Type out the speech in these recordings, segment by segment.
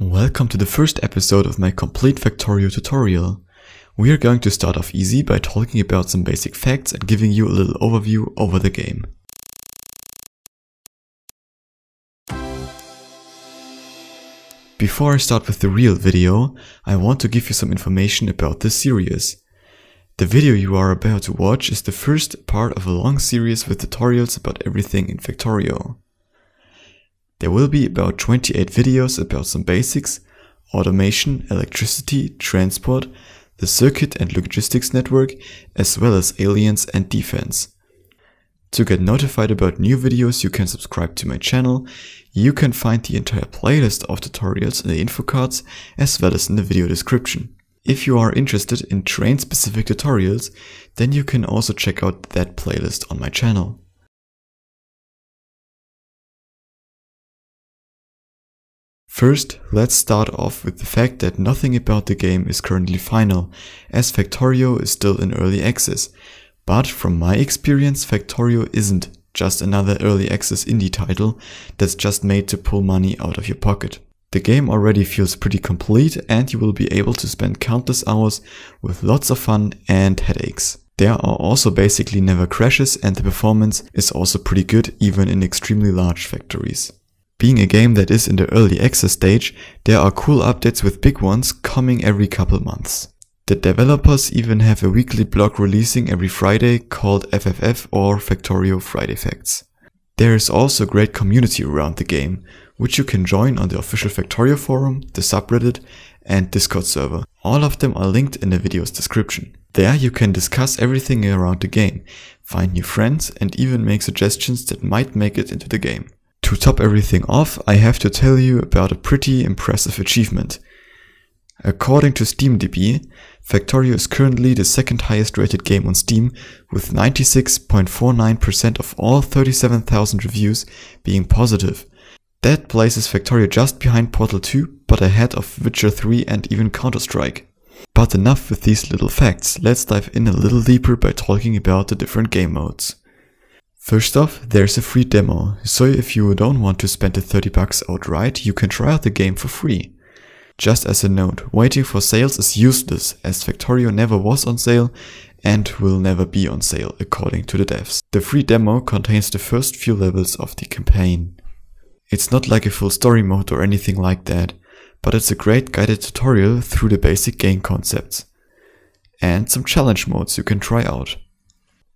Welcome to the first episode of my complete Factorio tutorial. We are going to start off easy by talking about some basic facts and giving you a little overview over the game. Before I start with the real video, I want to give you some information about this series. The video you are about to watch is the first part of a long series with tutorials about everything in Factorio. There will be about 28 videos about some basics, automation, electricity, transport, the circuit and logistics network, as well as aliens and defense. To get notified about new videos, you can subscribe to my channel. You can find the entire playlist of tutorials in the info cards as well as in the video description. If you are interested in train-specific tutorials, then you can also check out that playlist on my channel. First, let's start off with the fact that nothing about the game is currently final, as Factorio is still in early access. But from my experience, Factorio isn't just another early access indie title that's just made to pull money out of your pocket. The game already feels pretty complete and you will be able to spend countless hours with lots of fun and headaches. There are also basically never crashes and the performance is also pretty good even in extremely large factories. Being a game that is in the early access stage, there are cool updates with big ones coming every couple months. The developers even have a weekly blog releasing every Friday called FFF or Factorio Friday Facts. There is also a great community around the game, which you can join on the official Factorio forum, the subreddit and Discord server. All of them are linked in the video's description. There you can discuss everything around the game, find new friends and even make suggestions that might make it into the game. To top everything off, I have to tell you about a pretty impressive achievement. According to SteamDB, Factorio is currently the second highest rated game on Steam, with 96.49% of all 37,000 reviews being positive. That places Factorio just behind Portal 2, but ahead of Witcher 3 and even Counter-Strike. But enough with these little facts, let's dive in a little deeper by talking about the different game modes. First off, there's a free demo, so if you don't want to spend the $30 outright, you can try out the game for free. Just as a note, waiting for sales is useless, as Factorio never was on sale and will never be on sale according to the devs. The free demo contains the first few levels of the campaign. It's not like a full story mode or anything like that, but it's a great guided tutorial through the basic game concepts. And some challenge modes you can try out.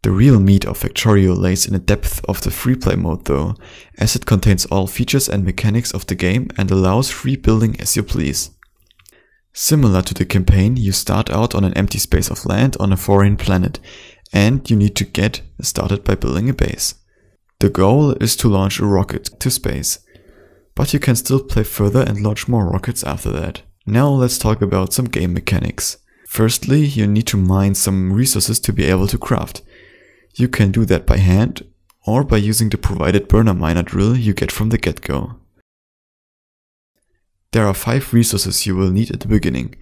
The real meat of Factorio lays in the depth of the free play mode though, as it contains all features and mechanics of the game and allows free building as you please. Similar to the campaign, you start out on an empty space of land on a foreign planet, and you need to get started by building a base. The goal is to launch a rocket to space, but you can still play further and launch more rockets after that. Now let's talk about some game mechanics. Firstly, you need to mine some resources to be able to craft. You can do that by hand or by using the provided burner miner drill you get from the get-go. There are 5 resources you will need at the beginning: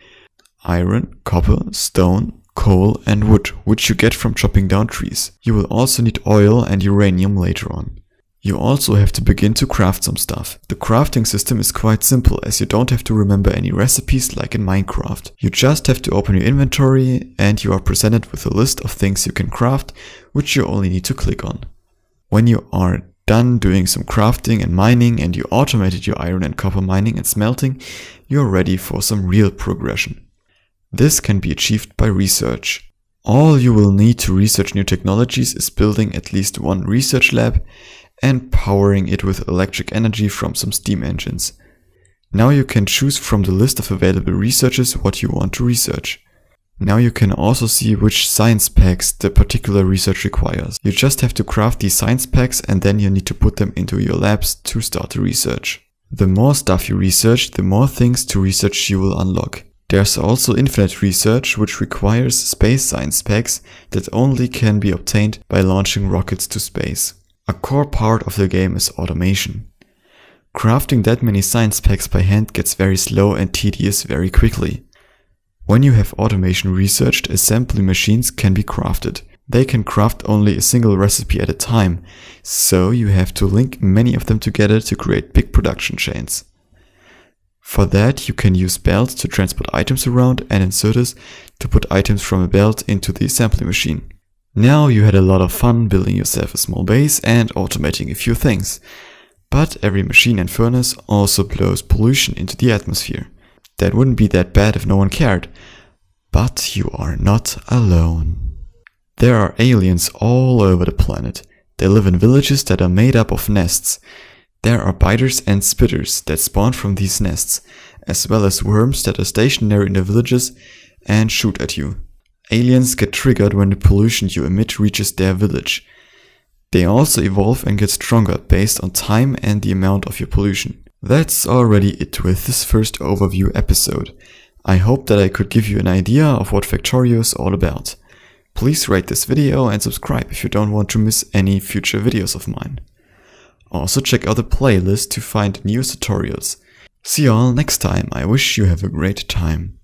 iron, copper, stone, coal and wood, which you get from chopping down trees. You will also need oil and uranium later on. You also have to begin to craft some stuff. The crafting system is quite simple, as you don't have to remember any recipes like in Minecraft. You just have to open your inventory and you are presented with a list of things you can craft, which you only need to click on. When you are done doing some crafting and mining and you automated your iron and copper mining and smelting, you are ready for some real progression. This can be achieved by research. All you will need to research new technologies is building at least one research lab and powering it with electric energy from some steam engines. Now you can choose from the list of available researches what you want to research. Now you can also see which science packs the particular research requires. You just have to craft these science packs and then you need to put them into your labs to start the research. The more stuff you research, the more things to research you will unlock. There's also infinite research, which requires space science packs that only can be obtained by launching rockets to space. A core part of the game is automation. Crafting that many science packs by hand gets very slow and tedious very quickly. When you have automation researched, assembly machines can be crafted. They can craft only a single recipe at a time, so you have to link many of them together to create big production chains. For that, you can use belts to transport items around and inserters to put items from a belt into the assembly machine. Now you had a lot of fun building yourself a small base and automating a few things. But every machine and furnace also blows pollution into the atmosphere. That wouldn't be that bad if no one cared. But you are not alone. There are aliens all over the planet. They live in villages that are made up of nests. There are biters and spitters that spawn from these nests, as well as worms that are stationary in the villages and shoot at you. Aliens get triggered when the pollution you emit reaches their village. They also evolve and get stronger based on time and the amount of your pollution. That's already it with this first overview episode. I hope that I could give you an idea of what Factorio is all about. Please rate this video and subscribe if you don't want to miss any future videos of mine. Also check out the playlist to find new tutorials. See you all next time. I wish you have a great time.